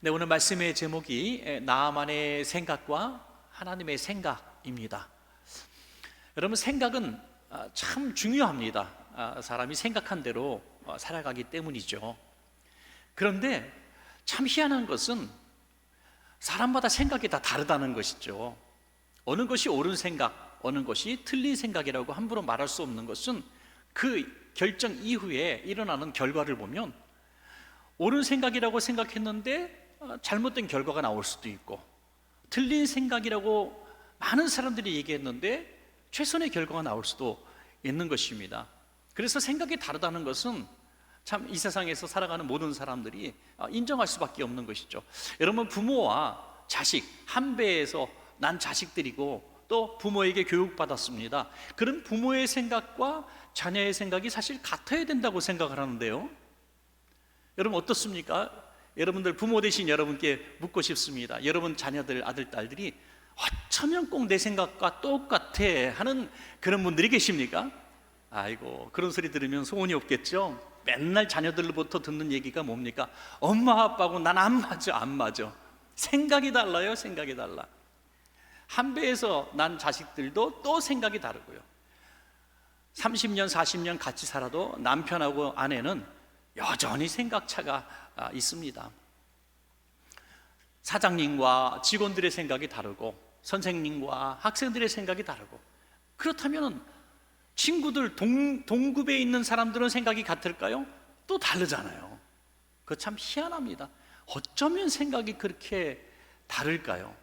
네, 오늘 말씀의 제목이 나만의 생각과 하나님의 생각입니다. 여러분, 생각은 참 중요합니다. 사람이 생각한 대로 살아가기 때문이죠. 그런데 참 희한한 것은 사람마다 생각이 다 다르다는 것이죠. 어느 것이 옳은 생각, 어느 것이 틀린 생각이라고 함부로 말할 수 없는 것은 그 결정 이후에 일어나는 결과를 보면 옳은 생각이라고 생각했는데 잘못된 결과가 나올 수도 있고, 틀린 생각이라고 많은 사람들이 얘기했는데 최선의 결과가 나올 수도 있는 것입니다. 그래서 생각이 다르다는 것은 참 이 세상에서 살아가는 모든 사람들이 인정할 수밖에 없는 것이죠. 여러분, 부모와 자식, 한 배에서 난 자식들이고 또 부모에게 교육받았습니다. 그런 부모의 생각과 자녀의 생각이 사실 같아야 된다고 생각을 하는데요, 여러분 어떻습니까? 여러분들 부모 되신 여러분께 묻고 싶습니다. 여러분 자녀들, 아들, 딸들이 어쩌면 꼭 내 생각과 똑같아 하는 그런 분들이 계십니까? 아이고, 그런 소리 들으면 소원이 없겠죠? 맨날 자녀들로부터 듣는 얘기가 뭡니까? 엄마 아빠하고 난 안 맞아, 안 맞아. 생각이 달라요, 생각이 달라. 한 배에서 난 자식들도 또 생각이 다르고요. 30년, 40년 같이 살아도 남편하고 아내는 여전히 생각차가 있습니다. 사장님과 직원들의 생각이 다르고 선생님과 학생들의 생각이 다르고, 그렇다면 친구들, 동급에 있는 사람들은 생각이 같을까요? 또 다르잖아요. 그거 참 희한합니다. 어쩌면 생각이 그렇게 다를까요?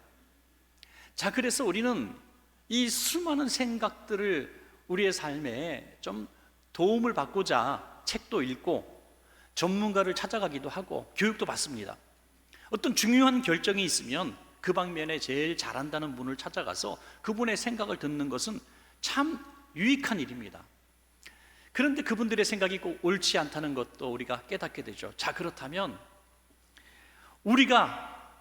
자, 그래서 우리는 이 수많은 생각들을 우리의 삶에 좀 도움을 받고자 책도 읽고 전문가를 찾아가기도 하고 교육도 받습니다. 어떤 중요한 결정이 있으면 그 방면에 제일 잘한다는 분을 찾아가서 그분의 생각을 듣는 것은 참 유익한 일입니다. 그런데 그분들의 생각이 꼭 옳지 않다는 것도 우리가 깨닫게 되죠. 자, 그렇다면 우리가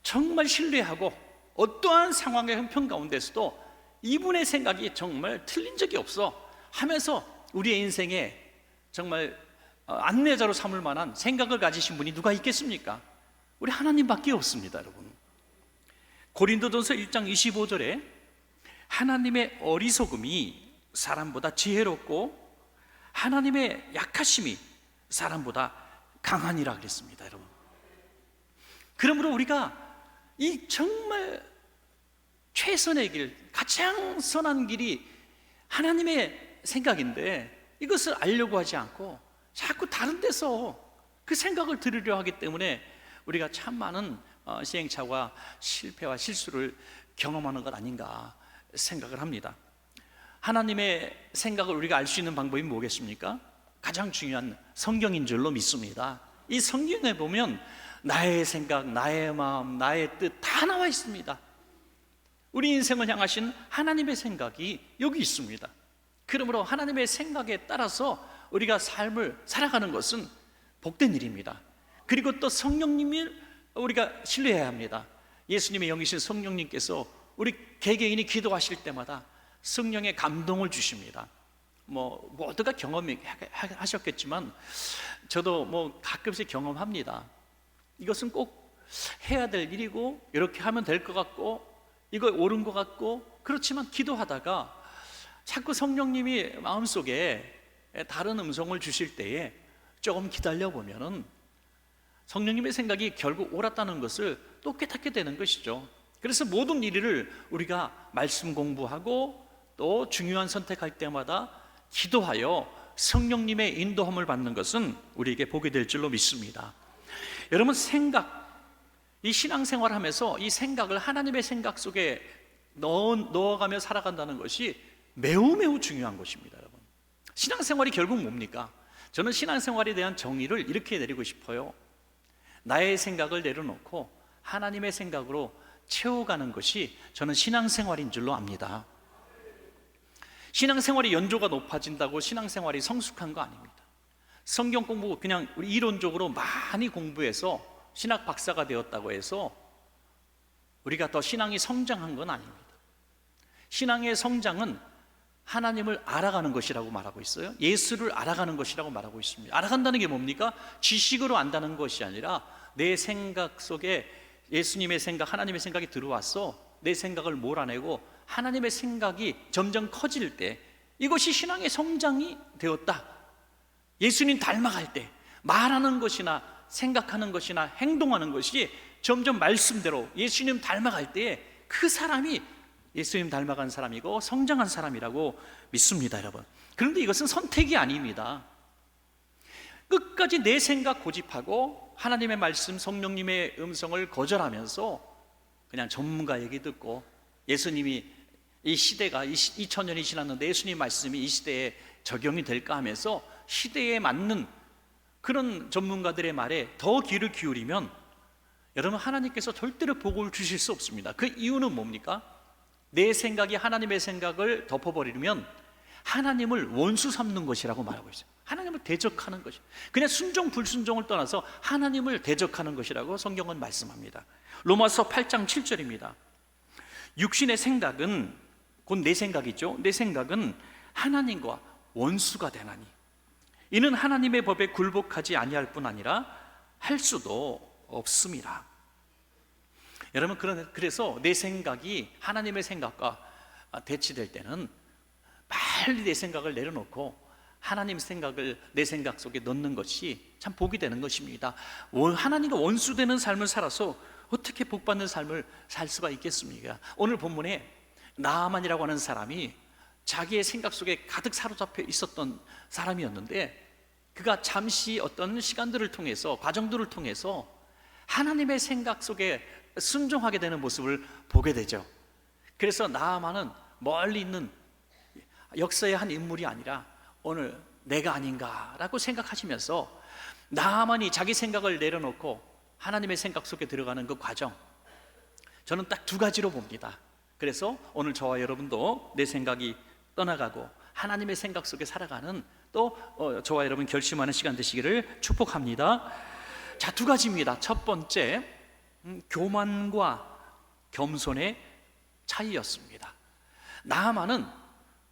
정말 신뢰하고 어떠한 상황의 형편 가운데서도 이분의 생각이 정말 틀린 적이 없어 하면서 우리의 인생에 정말 안내자로 삼을 만한 생각을 가지신 분이 누가 있겠습니까? 우리 하나님밖에 없습니다, 여러분. 고린도전서 1장 25절에 하나님의 어리석음이 사람보다 지혜롭고 하나님의 약하심이 사람보다 강하니라 그랬습니다, 여러분. 그러므로 우리가 이 정말 최선의 길, 가장 선한 길이 하나님의 생각인데 이것을 알려고 하지 않고 자꾸 다른 데서 그 생각을 들으려 하기 때문에 우리가 참 많은 시행착오와 실패와 실수를 경험하는 것 아닌가 생각을 합니다. 하나님의 생각을 우리가 알 수 있는 방법이 뭐겠습니까? 가장 중요한 성경인 줄로 믿습니다. 이 성경에 보면 나의 생각, 나의 마음, 나의 뜻 다 나와 있습니다. 우리 인생을 향하신 하나님의 생각이 여기 있습니다. 그러므로 하나님의 생각에 따라서 우리가 삶을 살아가는 것은 복된 일입니다. 그리고 또 성령님을 우리가 신뢰해야 합니다. 예수님의 영이신 성령님께서 우리 개개인이 기도하실 때마다 성령의 감동을 주십니다. 모두가 경험하셨겠지만 저도 가끔씩 경험합니다. 이것은 꼭 해야 될 일이고 이렇게 하면 될 것 같고 이거 옳은 것 같고, 그렇지만 기도하다가 자꾸 성령님이 마음속에 다른 음성을 주실 때에 조금 기다려 보면은 성령님의 생각이 결국 옳았다는 것을 또 깨닫게 되는 것이죠. 그래서 모든 일을 우리가 말씀 공부하고 또 중요한 선택할 때마다 기도하여 성령님의 인도함을 받는 것은 우리에게 복이 될 줄로 믿습니다. 여러분, 이 신앙생활을 하면서 이 생각을 하나님의 생각 속에 넣어가며 살아간다는 것이 매우 매우 중요한 것입니다, 여러분. 신앙생활이 결국 뭡니까? 저는 신앙생활에 대한 정의를 이렇게 내리고 싶어요. 나의 생각을 내려놓고 하나님의 생각으로 채워가는 것이 저는 신앙생활인 줄로 압니다. 신앙생활이 연조가 높아진다고 신앙생활이 성숙한 거 아닙니다. 성경 공부 그냥 우리 이론적으로 많이 공부해서 신학 박사가 되었다고 해서 우리가 더 신앙이 성장한 건 아닙니다. 신앙의 성장은 하나님을 알아가는 것이라고 말하고 있어요. 예수를 알아가는 것이라고 말하고 있습니다. 알아간다는 게 뭡니까? 지식으로 안다는 것이 아니라 내 생각 속에 예수님의 생각, 하나님의 생각이 들어왔어. 내 생각을 몰아내고 하나님의 생각이 점점 커질 때 이것이 신앙의 성장이 되었다. 예수님 닮아갈 때 말하는 것이나 생각하는 것이나 행동하는 것이 점점 말씀대로 예수님 닮아갈 때에 그 사람이 예수님 닮아간 사람이고 성장한 사람이라고 믿습니다, 여러분. 그런데 이것은 선택이 아닙니다. 끝까지 내 생각 고집하고 하나님의 말씀, 성령님의 음성을 거절하면서 그냥 전문가 얘기 듣고 예수님이 이 시대가 2000년이 지났는데 예수님 말씀이 이 시대에 적용이 될까 하면서 시대에 맞는 그런 전문가들의 말에 더 귀를 기울이면 여러분, 하나님께서 절대로 복을 주실 수 없습니다. 그 이유는 뭡니까? 내 생각이 하나님의 생각을 덮어버리면 하나님을 원수 삼는 것이라고 말하고 있어요. 하나님을 대적하는 것이, 그냥 순종 불순종을 떠나서 하나님을 대적하는 것이라고 성경은 말씀합니다. 로마서 8장 7절입니다. 육신의 생각은 곧 내 생각이죠. 내 생각은 하나님과 원수가 되나니 이는 하나님의 법에 굴복하지 아니할 뿐 아니라 할 수도 없습니다. 여러분, 그래서 내 생각이 하나님의 생각과 대치될 때는 빨리 내 생각을 내려놓고 하나님 생각을 내 생각 속에 넣는 것이 참 복이 되는 것입니다. 하나님과 원수되는 삶을 살아서 어떻게 복받는 삶을 살 수가 있겠습니까? 오늘 본문에 나아만이라고 하는 사람이 자기의 생각 속에 가득 사로잡혀 있었던 사람이었는데, 그가 잠시 어떤 시간들을 통해서, 과정들을 통해서 하나님의 생각 속에 순종하게 되는 모습을 보게 되죠. 그래서 나아만은 멀리 있는 역사의 한 인물이 아니라 오늘 내가 아닌가라고 생각하시면서 나아만이 자기 생각을 내려놓고 하나님의 생각 속에 들어가는 그 과정, 저는 딱 두 가지로 봅니다. 그래서 오늘 저와 여러분도 내 생각이 떠나가고 하나님의 생각 속에 살아가는, 또 저와 여러분 결심하는 시간 되시기를 축복합니다. 자, 두 가지입니다. 첫 번째, 교만과 겸손의 차이였습니다. 나아만은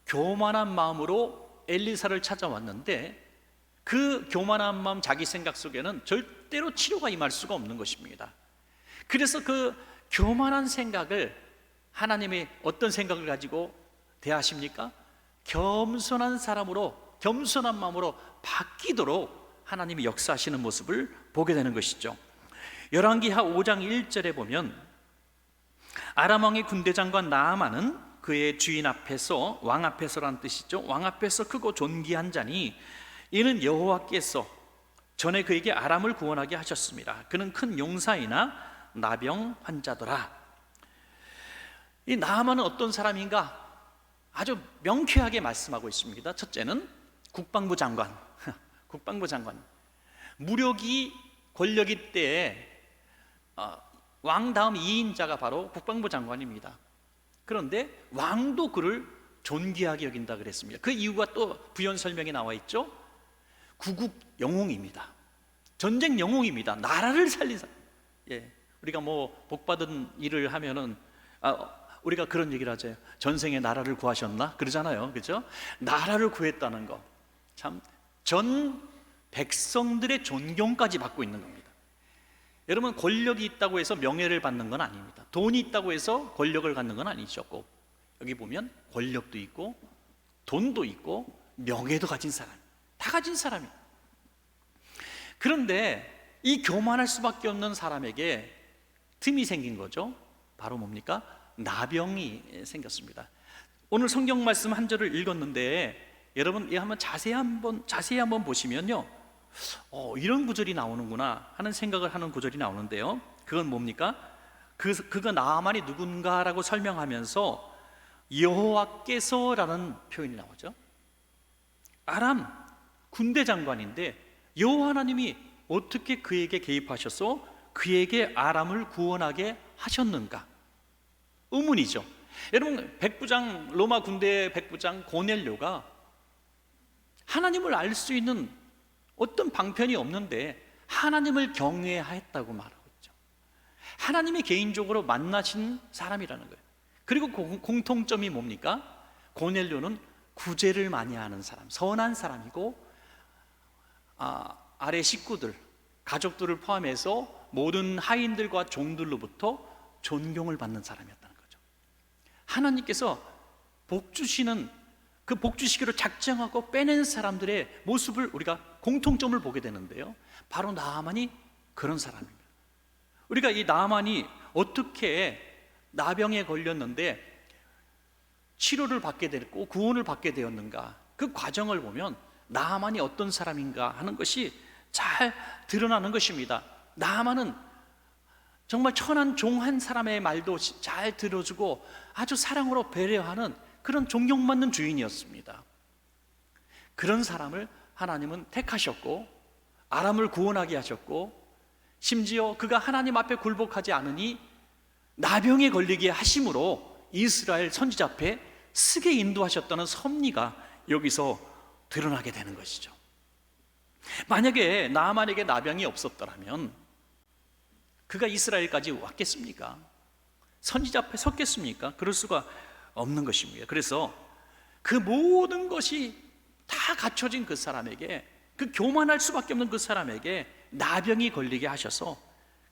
교만한 마음으로 엘리사를 찾아왔는데 그 교만한 마음, 자기 생각 속에는 절대로 치료가 임할 수가 없는 것입니다. 그래서 그 교만한 생각을 하나님이 어떤 생각을 가지고 대하십니까? 겸손한 사람으로, 겸손한 마음으로 바뀌도록 하나님이 역사하시는 모습을 보게 되는 것이죠. 열왕기하 5장 1절에 보면 아람 왕의 군대 장관 나아만은 그의 주인 앞에서, 왕 앞에서라는 뜻이죠, 왕 앞에서 크고 존귀한 자니 이는 여호와께서 전에 그에게 아람을 구원하게 하셨습니다. 그는 큰 용사이나 나병 환자더라. 이 나아만은 어떤 사람인가? 아주 명쾌하게 말씀하고 있습니다. 첫째는 국방부 장관, 국방부 장관, 무력이 권력이 때에 왕 다음 2인자가 바로 국방부 장관입니다. 그런데 왕도 그를 존귀하게 여긴다 그랬습니다. 그 이유가 또 부연 설명에 나와 있죠. 구국 영웅입니다. 전쟁 영웅입니다. 나라를 살린 사람. 예, 우리가 뭐 복받은 일을 하면은 우리가 그런 얘기를 하죠. 전생에 나라를 구하셨나? 그러잖아요. 그렇죠? 나라를 구했다는 거, 참 전 백성들의 존경까지 받고 있는 겁니다. 여러분, 권력이 있다고 해서 명예를 받는 건 아닙니다. 돈이 있다고 해서 권력을 갖는 건 아니죠. 꼭 여기 보면 권력도 있고 돈도 있고 명예도 가진 사람, 다 가진 사람이에요. 그런데 이 교만할 수밖에 없는 사람에게 틈이 생긴 거죠. 바로 뭡니까? 나병이 생겼습니다. 오늘 성경 말씀 한 절을 읽었는데 여러분, 이 한번 자세히 한번 보시면요, 이런 구절이 나오는구나 하는 생각을 하는 구절이 나오는데요. 그건 뭡니까? 그가 나아만이 누군가라고 설명하면서 여호와께서라는 표현이 나오죠. 아람 군대 장관인데 여호와 하나님이 어떻게 그에게 개입하셔서 그에게 아람을 구원하게 하셨는가? 의문이죠. 여러분, 백부장, 로마 군대 백부장 고넬료가 하나님을 알 수 있는 어떤 방편이 없는데 하나님을 경외하였다고 말하고 있죠. 하나님이 개인적으로 만나신 사람이라는 거예요. 그리고 공통점이 뭡니까? 고넬료는 구제를 많이 하는 사람, 선한 사람이고 아래 식구들, 가족들을 포함해서 모든 하인들과 종들로부터 존경을 받는 사람이었다는 거죠. 하나님께서 복 주시는 그 복 주시기로 작정하고 빼낸 사람들의 모습을 우리가 공통점을 보게 되는데요, 바로 나아만이 그런 사람입니다. 우리가 이 나아만이 어떻게 나병에 걸렸는데 치료를 받게 됐고 구원을 받게 되었는가, 그 과정을 보면 나아만이 어떤 사람인가 하는 것이 잘 드러나는 것입니다. 나아만은 정말 천한 종 한 사람의 말도 잘 들어주고 아주 사랑으로 배려하는 그런 존경받는 주인이었습니다. 그런 사람을 하나님은 택하셨고 아람을 구원하게 하셨고, 심지어 그가 하나님 앞에 굴복하지 않으니 나병에 걸리게 하심으로 이스라엘 선지자 앞에 쓰게 인도하셨다는 섭리가 여기서 드러나게 되는 것이죠. 만약에 나아만에게 나병이 없었더라면 그가 이스라엘까지 왔겠습니까? 선지자 앞에 섰겠습니까? 그럴 수가 없는 것입니다. 그래서 그 모든 것이 다 갖춰진 그 사람에게, 그 교만할 수밖에 없는 그 사람에게 나병이 걸리게 하셔서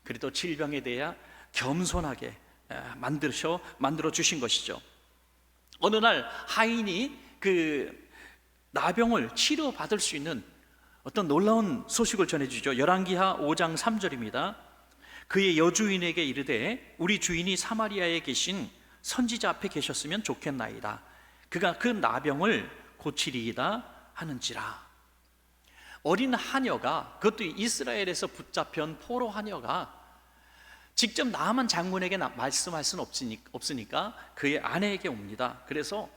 그래도 질병에 대해 겸손하게 만들어 주신 것이죠. 어느 날 하인이 그 나병을 치료받을 수 있는 어떤 놀라운 소식을 전해주죠. 열왕기하 5장 3절입니다. 그의 여주인에게 이르되 우리 주인이 사마리아에 계신 선지자 앞에 계셨으면 좋겠나이다. 그가 그 나병을 고치리이다 하는지라. 어린 하녀가, 그것도 이스라엘에서 붙잡힌 포로 하녀가 직접 나아만 장군에게 말씀할 수는 없으니까 그의 아내에게 옵니다. 그래서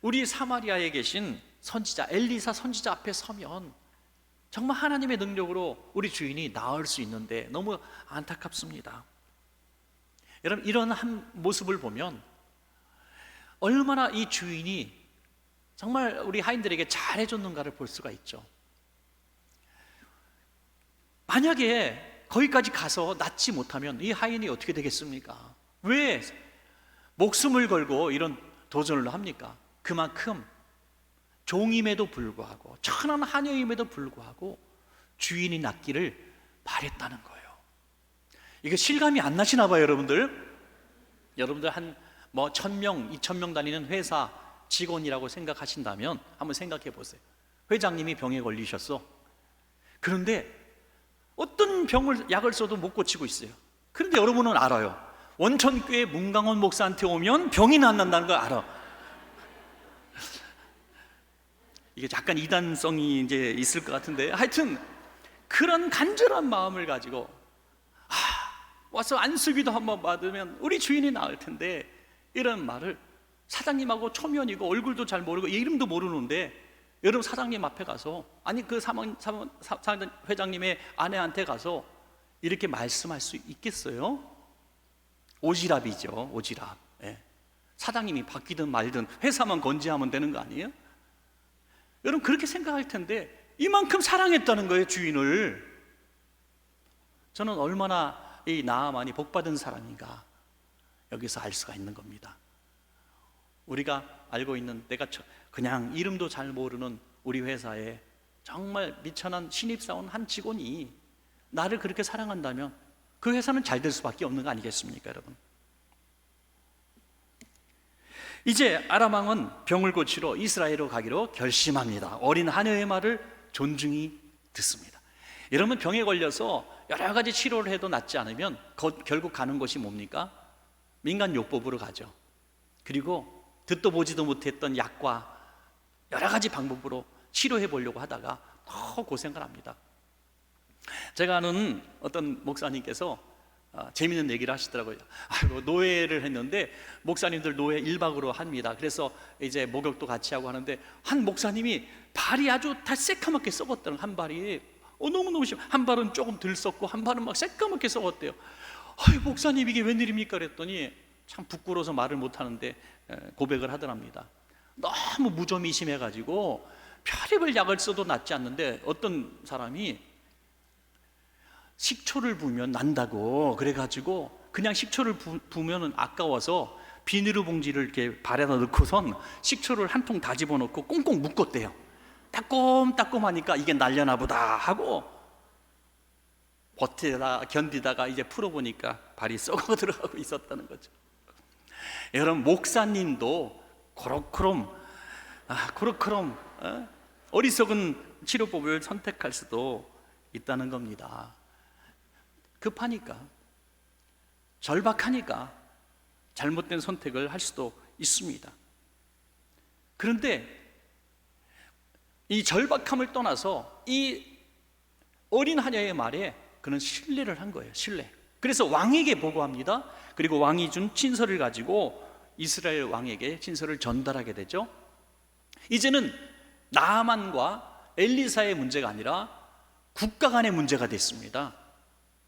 우리 사마리아에 계신 선지자 엘리사 선지자 앞에 서면 정말 하나님의 능력으로 우리 주인이 나을 수 있는데 너무 안타깝습니다. 여러분, 이런 한 모습을 보면 얼마나 이 주인이 정말 우리 하인들에게 잘해줬는가를 볼 수가 있죠. 만약에 거기까지 가서 낫지 못하면 이 하인이 어떻게 되겠습니까? 왜 목숨을 걸고 이런 도전을 합니까? 그만큼 종임에도 불구하고, 천한 하녀임에도 불구하고 주인이 낫기를 바랬다는 거예요. 이게 실감이 안 나시나 봐요, 여러분들. 여러분들 한 1000명, 2000명 다니는 회사 직원이라고 생각하신다면 한번 생각해 보세요. 회장님이 병에 걸리셨어. 그런데 어떤 약을 써도 못 고치고 있어요. 그런데 여러분은 알아요. 원천교회 문강원 목사한테 오면 병이 낫는다는 걸 알아. 이게 약간 이단성이 이제 있을 것 같은데, 하여튼 그런 간절한 마음을 가지고 와서 안수기도 한번 받으면 우리 주인이 나을 텐데, 이런 말을 사장님하고 초면이고 얼굴도 잘 모르고 이름도 모르는데 여러분 사장님 앞에 가서, 아니 그 회장님의 아내한테 가서 이렇게 말씀할 수 있겠어요? 오지랖이죠, 오지랖. 예. 사장님이 바뀌든 말든 회사만 건재하면 되는 거 아니에요? 여러분 그렇게 생각할 텐데 이만큼 사랑했다는 거예요, 주인을. 저는 얼마나 이 나아만이 복받은 사람인가 여기서 알 수가 있는 겁니다. 우리가 알고 있는, 내가 그냥 이름도 잘 모르는 우리 회사에 정말 미천한 신입사원 한 직원이 나를 그렇게 사랑한다면 그 회사는 잘 될 수밖에 없는 거 아니겠습니까, 여러분? 이제 아람 왕은 병을 고치러 이스라엘로 가기로 결심합니다. 어린 하녀의 말을 존중히 듣습니다. 여러분, 병에 걸려서 여러 가지 치료를 해도 낫지 않으면 결국 가는 곳이 뭡니까? 민간요법으로 가죠. 그리고 듣도 보지도 못했던 약과 여러 가지 방법으로 치료해 보려고 하다가 더 고생을 합니다. 제가 아는 어떤 목사님께서 재미있는 얘기를 하시더라고요. 노예를 했는데 목사님들 노예 1박으로 합니다. 그래서 이제 목욕도 같이 하고 하는데 한 목사님이 발이 아주 다 새까맣게 썩었다는, 한 발이 너무너무 심해. 한 발은 조금 덜 썩고 한 발은 막 새까맣게 썩었대요. 목사님 이게 웬일입니까? 그랬더니 참 부끄러워서 말을 못하는데 고백을 하더랍니다. 너무 무좀이 심해가지고 별의별 약을 써도 낫지 않는데 어떤 사람이 식초를 부으면 난다고 그래가지고 그냥 식초를 부으면 아까워서 비닐로 봉지를 이렇게 발에다 넣고선 식초를 한 통 다 집어넣고 꽁꽁 묶었대요. 따꼼따꼼하니까 이게 날려나 보다 하고 버티다 견디다가 이제 풀어보니까 발이 썩어 들어가고 있었다는 거죠. 여러분, 목사님도 코로크롬 어리석은 치료법을 선택할 수도 있다는 겁니다. 급하니까, 절박하니까 잘못된 선택을 할 수도 있습니다. 그런데 이 절박함을 떠나서 이 어린 하녀의 말에 그는 신뢰를 한 거예요. 신뢰. 그래서 왕에게 보고합니다. 그리고 왕이 준 친서를 가지고 이스라엘 왕에게 친서를 전달하게 되죠. 이제는 나아만과 엘리사의 문제가 아니라 국가 간의 문제가 됐습니다.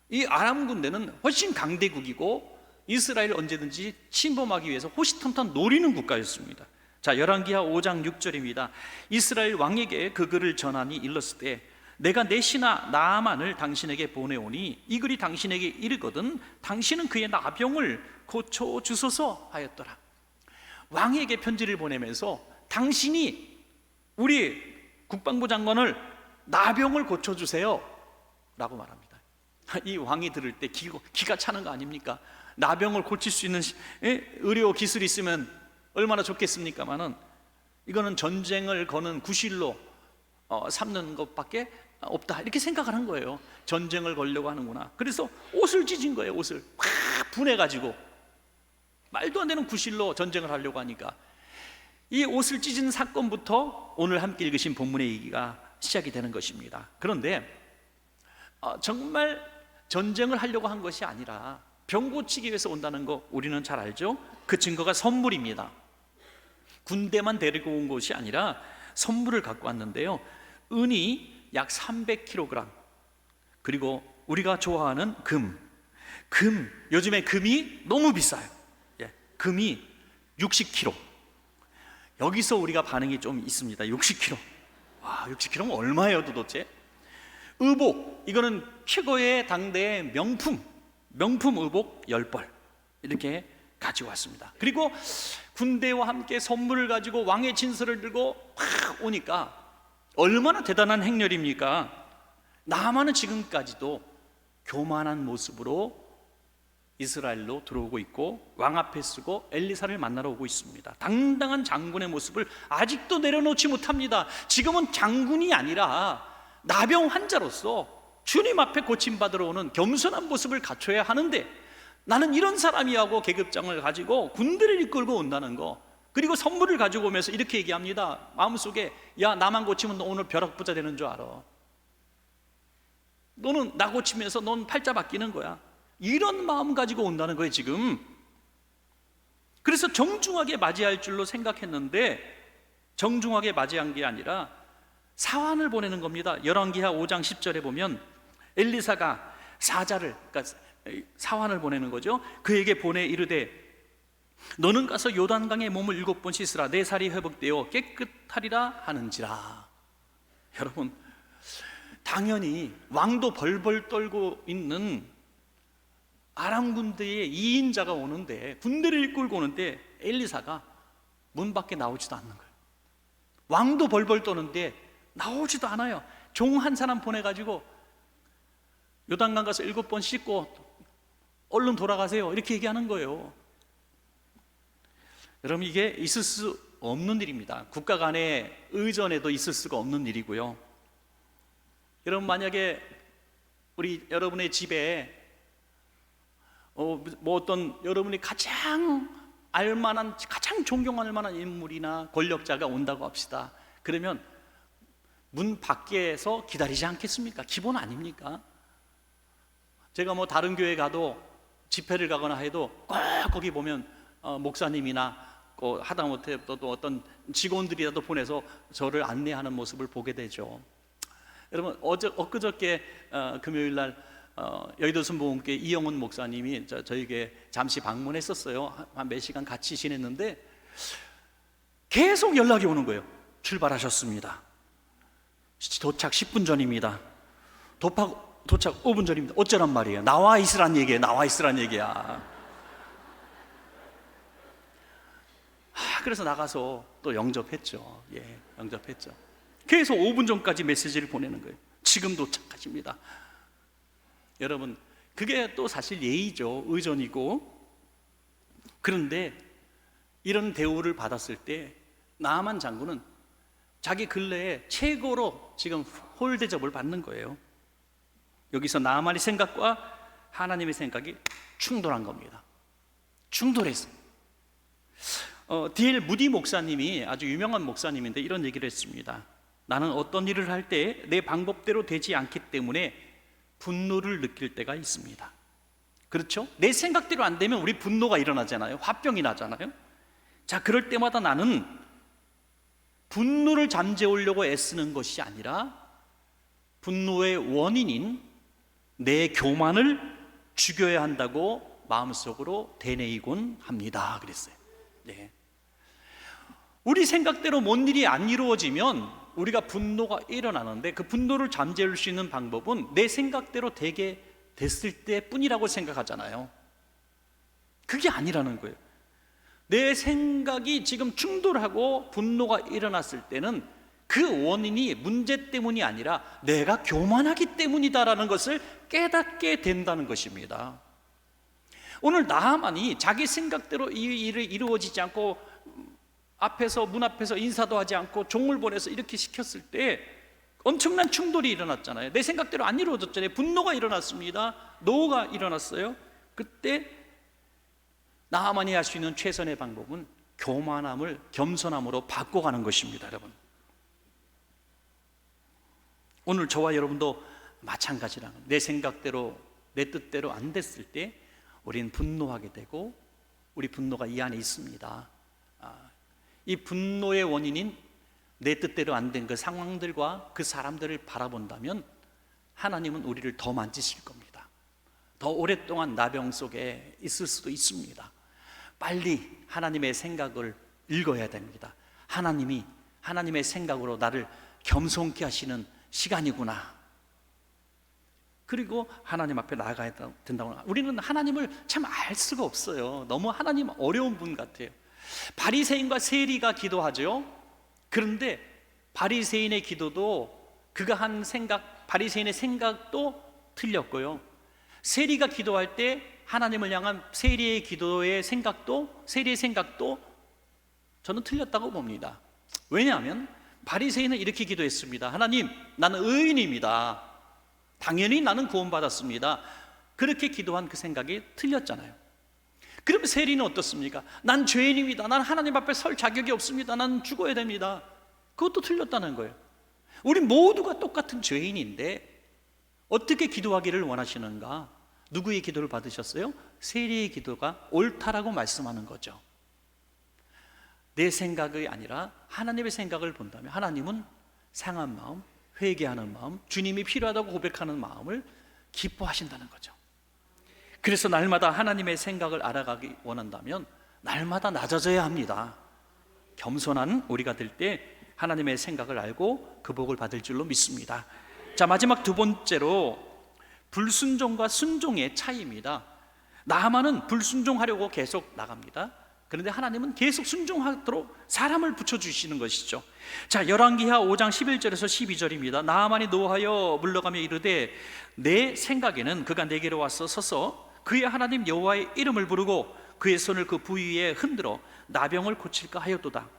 이 아람 군대는 훨씬 강대국이고 이스라엘을 언제든지 침범하기 위해서 호시탐탐 노리는 국가였습니다. 자, 열왕기하 5장 6절입니다. 이스라엘 왕에게 그 글을 전하니 일렀을 때 내가 내 신하 나아만을 당신에게 보내오니 이 글이 당신에게 이르거든 당신은 그의 나병을 고쳐주소서 하였더라. 왕에게 편지를 보내면서 당신이 우리 국방부 장관을 나병을 고쳐주세요 라고 말합니다. 이 왕이 들을 때 기가 차는 거 아닙니까? 나병을 고칠 수 있는 의료 기술이 있으면 얼마나 좋겠습니까마는 이거는 전쟁을 거는 구실로 삼는 것밖에 없다, 이렇게 생각을 한 거예요. 전쟁을 걸려고 하는구나. 그래서 옷을 찢은 거예요. 옷을 확 분해가지고 말도 안 되는 구실로 전쟁을 하려고 하니까 이 옷을 찢은 사건부터 오늘 함께 읽으신 본문의 얘기가 시작이 되는 것입니다. 그런데 정말 전쟁을 하려고 한 것이 아니라 병 고치기 위해서 온다는 거 우리는 잘 알죠? 그 증거가 선물입니다. 군대만 데리고 온 것이 아니라 선물을 갖고 왔는데요, 은이 약 300kg, 그리고 우리가 좋아하는 금, 요즘에 금이 너무 비싸요. 금이 60kg. 여기서 우리가 반응이 좀 있습니다. 60kg. 와, 60kg면 얼마예요 도대체? 의복, 이거는 최고의 당대의 명품 의복 10벌 이렇게 가지고 왔습니다. 그리고 군대와 함께 선물을 가지고 왕의 진서를 들고 팍 오니까 얼마나 대단한 행렬입니까? 나아만은 지금까지도 교만한 모습으로 이스라엘로 들어오고 있고 왕 앞에 서고 엘리사를 만나러 오고 있습니다. 당당한 장군의 모습을 아직도 내려놓지 못합니다. 지금은 장군이 아니라 나병 환자로서 주님 앞에 고침받으러 오는 겸손한 모습을 갖춰야 하는데 나는 이런 사람이 하고 계급장을 가지고 군대를 이끌고 온다는 거, 그리고 선물을 가지고 오면서 이렇게 얘기합니다. 마음속에, 야, 나만 고치면 너 오늘 벼락부자 되는 줄 알아. 너는 나 고치면서 넌 팔자 바뀌는 거야. 이런 마음 가지고 온다는 거예요 지금. 그래서 정중하게 맞이할 줄로 생각했는데 정중하게 맞이한 게 아니라 사환을 보내는 겁니다. 열왕기하 5장 10절에 보면 엘리사가 사자를, 그러니까 사환을 보내는 거죠. 그에게 보내 이르되 너는 가서 요단강에 몸을 7번 씻으라. 내 살이 회복되어 깨끗하리라 하는지라. 여러분, 당연히 왕도 벌벌 떨고 있는 아람 군대의 2인자가 오는데, 군대를 이끌고 오는데 엘리사가 문 밖에 나오지도 않는 거예요. 왕도 벌벌 떠는데 나오지도 않아요. 종 한 사람 보내가지고 요단강 가서 7번 씻고 얼른 돌아가세요 이렇게 얘기하는 거예요. 여러분, 이게 있을 수 없는 일입니다. 국가 간의 의전에도 있을 수가 없는 일이고요. 여러분, 만약에 여러분의 집에 어떤 여러분이 가장 알만한, 가장 존경할 만한 인물이나 권력자가 온다고 합시다. 그러면 문 밖에서 기다리지 않겠습니까? 기본 아닙니까? 제가 다른 교회 가도 집회를 가거나 해도 꼭 거기 보면 목사님이나 하다못해 또 어떤 직원들이라도 보내서 저를 안내하는 모습을 보게 되죠. 여러분, 엊그저께 금요일 날 여의도 순복음교회 이영훈 목사님이 저에게 잠시 방문했었어요. 한 몇 시간 같이 지냈는데 계속 연락이 오는 거예요. 출발하셨습니다. 도착 10분 전입니다. 도착 5분 전입니다. 어쩌란 말이에요? 나와 있으란 얘기예요. 나와 있으란 얘기야. 그래서 나가서 또 영접했죠. 영접했죠. 계속 5분 전까지 메시지를 보내는 거예요. 지금 도착하십니다. 여러분, 그게 또 사실 예의죠. 의존이고. 그런데 이런 대우를 받았을 때 나아만 장군은 자기 근래에 최고로 지금 홀대접을 받는 거예요. 여기서 나아만의 생각과 하나님의 생각이 충돌한 겁니다. 충돌했어요. D.L. 무디 목사님이 아주 유명한 목사님인데 이런 얘기를 했습니다. 나는 어떤 일을 할 때 내 방법대로 되지 않기 때문에 분노를 느낄 때가 있습니다. 그렇죠? 내 생각대로 안 되면 우리 분노가 일어나잖아요. 화병이 나잖아요. 자, 그럴 때마다 나는 분노를 잠재우려고 애쓰는 것이 아니라 분노의 원인인 내 교만을 죽여야 한다고 마음속으로 되뇌이곤 합니다. 그랬어요. 네. 우리 생각대로 뭔 일이 안 이루어지면 우리가 분노가 일어나는데 그 분노를 잠재울 수 있는 방법은 내 생각대로 되게 됐을 때뿐이라고 생각하잖아요. 그게 아니라는 거예요. 내 생각이 지금 충돌하고 분노가 일어났을 때는 그 원인이 문제 때문이 아니라 내가 교만하기 때문이다라는 것을 깨닫게 된다는 것입니다. 오늘 나하만이 자기 생각대로 이 일을 이루어지지 않고 앞에서 문 앞에서 인사도 하지 않고 종을 보내서 이렇게 시켰을 때 엄청난 충돌이 일어났잖아요. 내 생각대로 안 이루어졌잖아요. 분노가 일어났습니다. 노가 일어났어요. 그때 나하만이 할 수 있는 최선의 방법은 교만함을 겸손함으로 바꿔가는 것입니다. 여러분, 오늘 저와 여러분도 마찬가지라는, 내 생각대로 내 뜻대로 안 됐을 때 우리는 분노하게 되고 우리 분노가 이 안에 있습니다. 이 분노의 원인인 내 뜻대로 안 된 그 상황들과 그 사람들을 바라본다면 하나님은 우리를 더 만지실 겁니다. 더 오랫동안 나병 속에 있을 수도 있습니다. 빨리 하나님의 생각을 읽어야 됩니다. 하나님이 하나님의 생각으로 나를 겸손케 하시는 시간이구나. 그리고 하나님 앞에 나아가야 된다고. 우리는 하나님을 참 알 수가 없어요. 너무 하나님 어려운 분 같아요. 바리새인과 세리가 기도하죠. 그런데 바리새인의 기도도 그가 한 생각, 바리새인의 생각도 틀렸고요. 세리가 기도할 때 하나님을 향한 세리의 기도의 생각도, 세리의 생각도 저는 틀렸다고 봅니다. 왜냐하면 바리새인은 이렇게 기도했습니다. 하나님, 나는 의인입니다. 당연히 나는 구원받았습니다. 그렇게 기도한 그 생각이 틀렸잖아요. 그럼 세리는 어떻습니까? 난 죄인입니다. 난 하나님 앞에 설 자격이 없습니다. 난 죽어야 됩니다. 그것도 틀렸다는 거예요. 우리 모두가 똑같은 죄인인데 어떻게 기도하기를 원하시는가? 누구의 기도를 받으셨어요? 세리의 기도가 옳다라고 말씀하는 거죠. 내 생각이 아니라 하나님의 생각을 본다면 하나님은 상한 마음, 회개하는 마음, 주님이 필요하다고 고백하는 마음을 기뻐하신다는 거죠. 그래서 날마다 하나님의 생각을 알아가기 원한다면 날마다 낮아져야 합니다. 겸손한 우리가 될 때 하나님의 생각을 알고 그 복을 받을 줄로 믿습니다. 자, 마지막 두 번째로 불순종과 순종의 차이입니다. 나하만은 불순종하려고 계속 나갑니다. 그런데 하나님은 계속 순종하도록 사람을 붙여주시는 것이죠. 자, 열왕기하 5장 11절에서 12절입니다. 나하만이 노하여 물러가며 이르되 내 생각에는 그가 내게로 와서 서서 그의 하나님 여호와의 이름을 부르고 그의 손을 그 부위에 흔들어 나병을 고칠까 하였도다.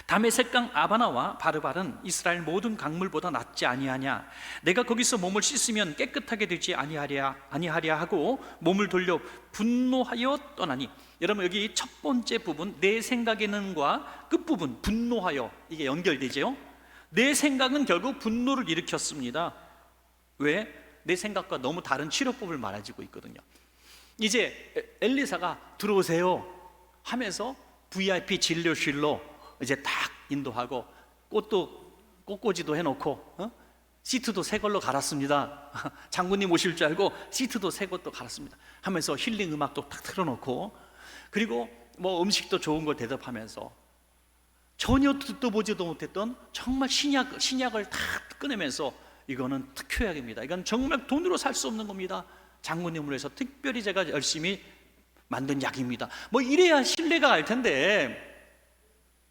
다메섹강 아바나와 바르발은 이스라엘 모든 강물보다 낫지 아니하냐. 내가 거기서 몸을 씻으면 깨끗하게 되지 아니하랴 하고 몸을 돌려 분노하여 떠나니. 여러분, 여기 첫 번째 부분 내 생각에는과 끝부분 분노하여, 이게 연결되죠. 내 생각은 결국 분노를 일으켰습니다. 왜? 내 생각과 너무 다른 치료법을 말해주고 있거든요. 이제 엘리사가 들어오세요 하면서 VIP 진료실로 이제 딱 인도하고 꽃꽂이도 해놓고 시트도 새 걸로 갈았습니다. 장군님 오실 줄 알고 시트도 새 것도 갈았습니다 하면서 힐링 음악도 딱 틀어놓고, 그리고 뭐 음식도 좋은 걸 대접하면서 전혀 듣도 보지도 못했던 정말 신약을 다 꺼내면서 이거는 특효약입니다. 이건 정말 돈으로 살 수 없는 겁니다. 장군님을 위해서 특별히 제가 열심히 만든 약입니다. 뭐 이래야 신뢰가 갈 텐데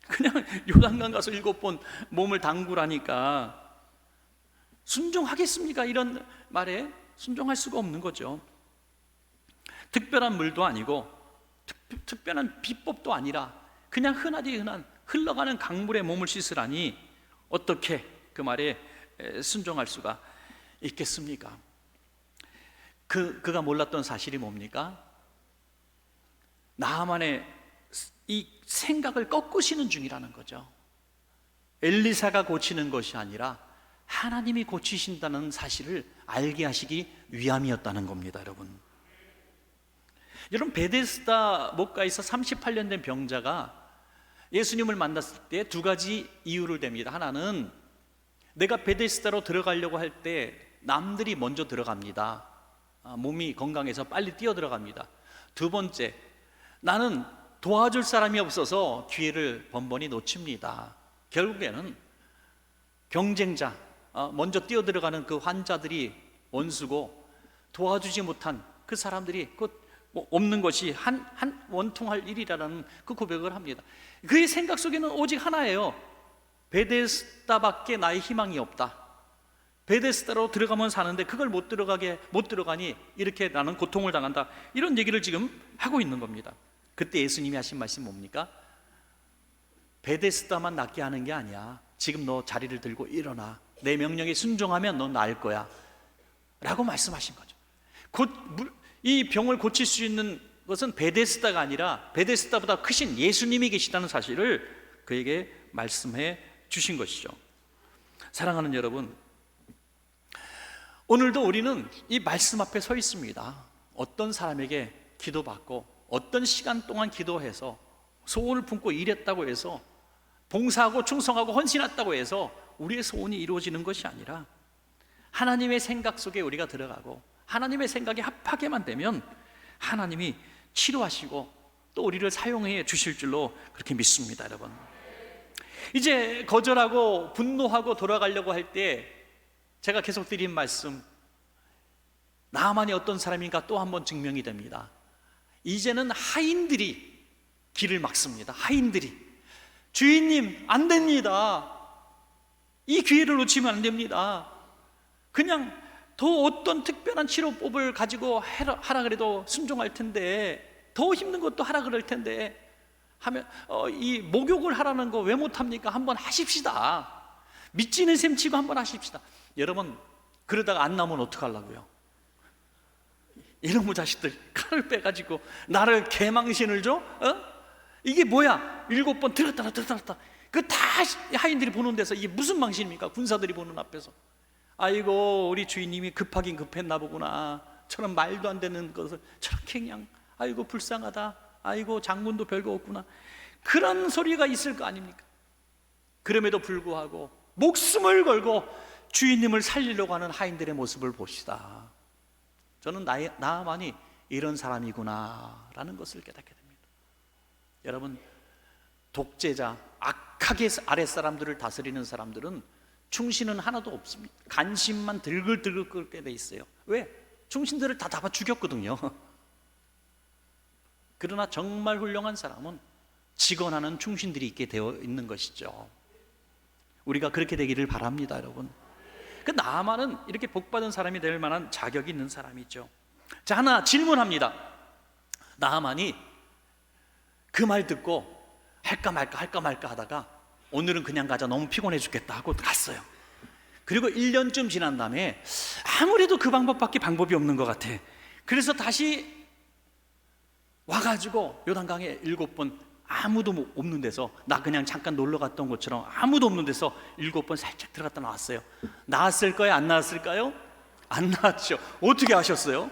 그냥 요단강 가서 7번 몸을 담그라니까 순종하겠습니까? 이런 말에 순종할 수가 없는 거죠. 특별한 물도 아니고 특별한 비법도 아니라 그냥 흔하디 흔한 흘러가는 강물에 몸을 씻으라니 어떻게 그 말에 순종할 수가 있겠습니까? 그가 몰랐던 사실이 뭡니까? 나아만의 이 생각을 꺾으시는 중이라는 거죠. 엘리사가 고치는 것이 아니라 하나님이 고치신다는 사실을 알게 하시기 위함이었다는 겁니다. 여러분 베데스다 목가에서 38년 된 병자가 예수님을 만났을 때 두 가지 이유를 댑니다. 하나는 내가 베데스다로 들어가려고 할 때 남들이 먼저 들어갑니다. 몸이 건강해서 빨리 뛰어 들어갑니다. 두 번째, 나는 도와줄 사람이 없어서 기회를 번번이 놓칩니다. 결국에는 경쟁자, 먼저 뛰어 들어가는 그 환자들이 원수고 도와주지 못한 그 사람들이 없는 것이 한 원통할 일이라는 그 고백을 합니다. 그의 생각 속에는 오직 하나예요. 베데스다밖에 나의 희망이 없다. 베데스다로 들어가면 사는데 그걸 못 들어가니 이렇게 나는 고통을 당한다. 이런 얘기를 지금 하고 있는 겁니다. 그때 예수님이 하신 말씀이 뭡니까? 베데스다만 낫게 하는 게 아니야. 지금 너 자리를 들고 일어나. 내 명령에 순종하면 넌 나을 거야 라고 말씀하신 거죠. 이 병을 고칠 수 있는 것은 베데스다가 아니라 베데스다보다 크신 예수님이 계시다는 사실을 그에게 말씀해 주신 것이죠. 사랑하는 여러분, 오늘도 우리는 이 말씀 앞에 서 있습니다. 어떤 사람에게 기도받고 어떤 시간 동안 기도해서 소원을 품고 일했다고 해서 봉사하고 충성하고 헌신했다고 해서 우리의 소원이 이루어지는 것이 아니라 하나님의 생각 속에 우리가 들어가고 하나님의 생각에 합하게만 되면 하나님이 치료하시고 또 우리를 사용해 주실 줄로 그렇게 믿습니다. 여러분, 이제 거절하고 분노하고 돌아가려고 할 때 제가 계속 드린 말씀, 나만이 어떤 사람인가 또 한 번 증명이 됩니다. 이제는 하인들이 길을 막습니다. 하인들이, 주인님 안 됩니다. 이 기회를 놓치면 안 됩니다. 그냥 더 어떤 특별한 치료법을 가지고 하라 그래도 순종할 텐데, 더 힘든 것도 하라 그럴 텐데 하면 이 목욕을 하라는 거 왜 못합니까? 한번 하십시다. 믿지는 셈 치고 한번 하십시다. 여러분, 그러다가 안 나오면 어떡하려고요? 이놈의 자식들 칼을 빼가지고 나를 개망신을 줘? 이게 뭐야? 7번 들었다 그 다 하인들이 보는 데서 이게 무슨 망신입니까? 군사들이 보는 앞에서. 아이고, 우리 주인님이 급하긴 급했나 보구나. 저런 말도 안 되는 것을 저렇게 그냥, 아이고 불쌍하다, 아이고 장군도 별거 없구나, 그런 소리가 있을 거 아닙니까? 그럼에도 불구하고 목숨을 걸고 주인님을 살리려고 하는 하인들의 모습을 봅시다. 저는 나만이 이런 사람이구나 라는 것을 깨닫게 됩니다. 여러분, 독재자, 악하게 아랫사람들을 다스리는 사람들은 충신은 하나도 없습니다. 간신만 들글들글 끓게 돼 있어요. 왜? 충신들을 다 잡아 죽였거든요. 그러나 정말 훌륭한 사람은 직언하는 충신들이 있게 되어 있는 것이죠. 우리가 그렇게 되기를 바랍니다, 여러분. 그 나아만은 이렇게 복받은 사람이 될 만한 자격이 있는 사람이죠. 자, 하나 질문합니다. 나아만이 그 말 듣고 할까 말까 하다가 오늘은 그냥 가자, 너무 피곤해 죽겠다 하고 갔어요. 그리고 1년쯤 지난 다음에 아무래도 그 방법밖에 방법이 없는 것 같아. 그래서 다시 와가지고 요단강에 7번 아무도 없는 데서, 나 그냥 잠깐 놀러 갔던 것처럼 아무도 없는 데서 7번 살짝 들어갔다 나왔어요. 나왔을까요? 안 나왔을까요? 안 나왔죠. 어떻게 하셨어요?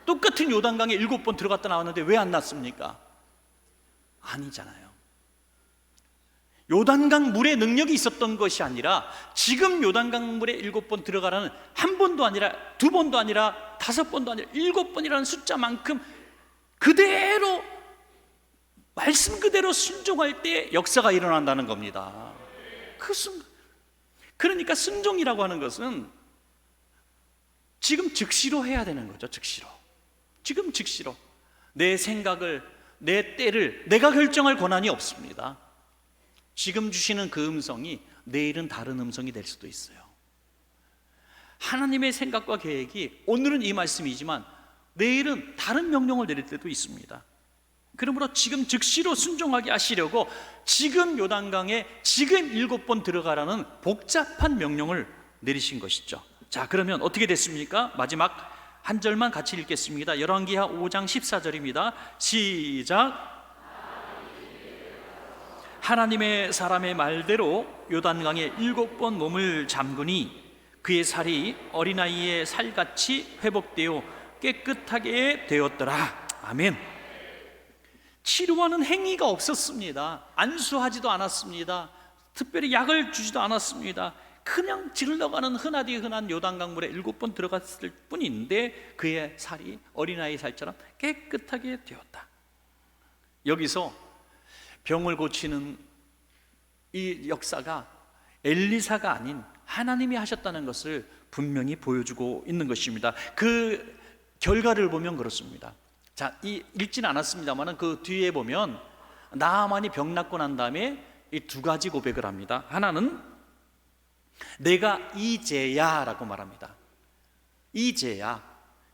똑같은 요단강에 7번 들어갔다 나왔는데 왜 안 나왔습니까? 아니잖아요. 요단강 물에 능력이 있었던 것이 아니라 지금 요단강 물에 7번 들어가라는, 한 번도 아니라 2번도 아니라 5번도 아니라 7번이라는 숫자만큼 그대로, 말씀 그대로 순종할 때 역사가 일어난다는 겁니다. 그 순간. 그러니까 순종이라고 하는 것은 지금 즉시로 해야 되는 거죠. 지금 즉시로 내 생각을, 내 때를 내가 결정할 권한이 없습니다. 지금 주시는 그 음성이 내일은 다른 음성이 될 수도 있어요. 하나님의 생각과 계획이 오늘은 이 말씀이지만 내일은 다른 명령을 내릴 때도 있습니다. 그러므로 지금 즉시로 순종하게 하시려고 지금 요단강에 지금 7번 들어가라는 복잡한 명령을 내리신 것이죠. 자, 그러면 어떻게 됐습니까? 마지막 한 절만 같이 읽겠습니다. 열왕기하 5장 14절입니다. 시작. 하나님의 사람의 말대로 요단강에 7번 몸을 잠그니 그의 살이 어린아이의 살같이 회복되어 깨끗하게 되었더라. 아멘. 치료하는 행위가 없었습니다. 안수하지도 않았습니다. 특별히 약을 주지도 않았습니다. 그냥 질러가는 흔하디 흔한 요단강물에 7번 들어갔을 뿐인데 그의 살이 어린아이 살처럼 깨끗하게 되었다. 여기서 병을 고치는 이 역사가 엘리사가 아닌 하나님이 하셨다는 것을 분명히 보여주고 있는 것입니다. 그 결과를 보면 그렇습니다. 자, 읽지는 않았습니다만 그 뒤에 보면 나아만이 병 낫고 난 다음에 이 2가지 고백을 합니다. 하나는 내가 이제야라고 말합니다. 이제야,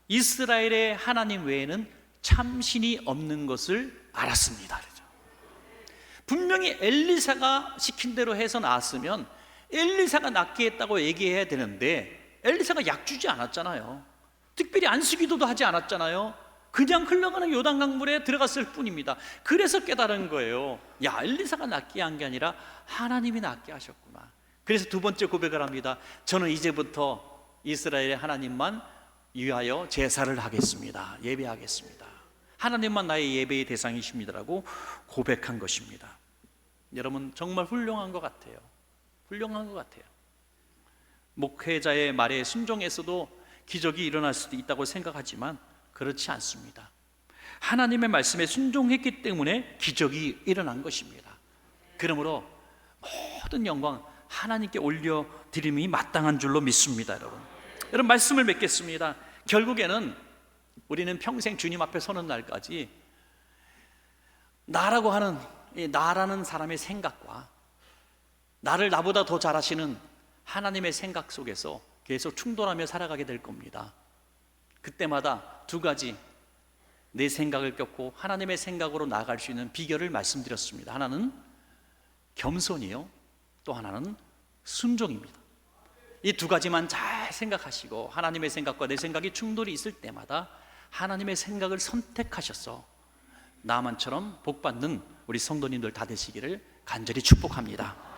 이스라엘의 하나님 외에는 참신이 없는 것을 알았습니다. 그렇죠? 분명히 엘리사가 시킨 대로 해서 나았으면 엘리사가 낫게 했다고 얘기해야 되는데 엘리사가 약 주지 않았잖아요. 특별히 안수기도도 하지 않았잖아요. 그냥 흘러가는 요단강물에 들어갔을 뿐입니다. 그래서 깨달은 거예요. 야, 엘리사가 낫게 한 게 아니라 하나님이 낫게 하셨구나. 그래서 2번째 고백을 합니다. 저는 이제부터 이스라엘의 하나님만 위하여 제사를 하겠습니다. 예배하겠습니다. 하나님만 나의 예배의 대상이십니다라고 고백한 것입니다. 여러분, 정말 훌륭한 것 같아요. 훌륭한 것 같아요. 목회자의 말에 순종해서도 기적이 일어날 수도 있다고 생각하지만 그렇지 않습니다. 하나님의 말씀에 순종했기 때문에 기적이 일어난 것입니다. 그러므로 모든 영광 하나님께 올려드림이 마땅한 줄로 믿습니다. 여러분 말씀을 맺겠습니다. 결국에는 우리는 평생 주님 앞에 서는 날까지 나라고 하는 나라는 사람의 생각과 나를 나보다 더 잘하시는 하나님의 생각 속에서 계속 충돌하며 살아가게 될 겁니다. 그때마다 2가지 내 생각을 꺾고 하나님의 생각으로 나아갈 수 있는 비결을 말씀드렸습니다. 하나는 겸손이요, 또 하나는 순종입니다. 이 2가지만 잘 생각하시고 하나님의 생각과 내 생각이 충돌이 있을 때마다 하나님의 생각을 선택하셔서 나만처럼 복받는 우리 성도님들 다 되시기를 간절히 축복합니다.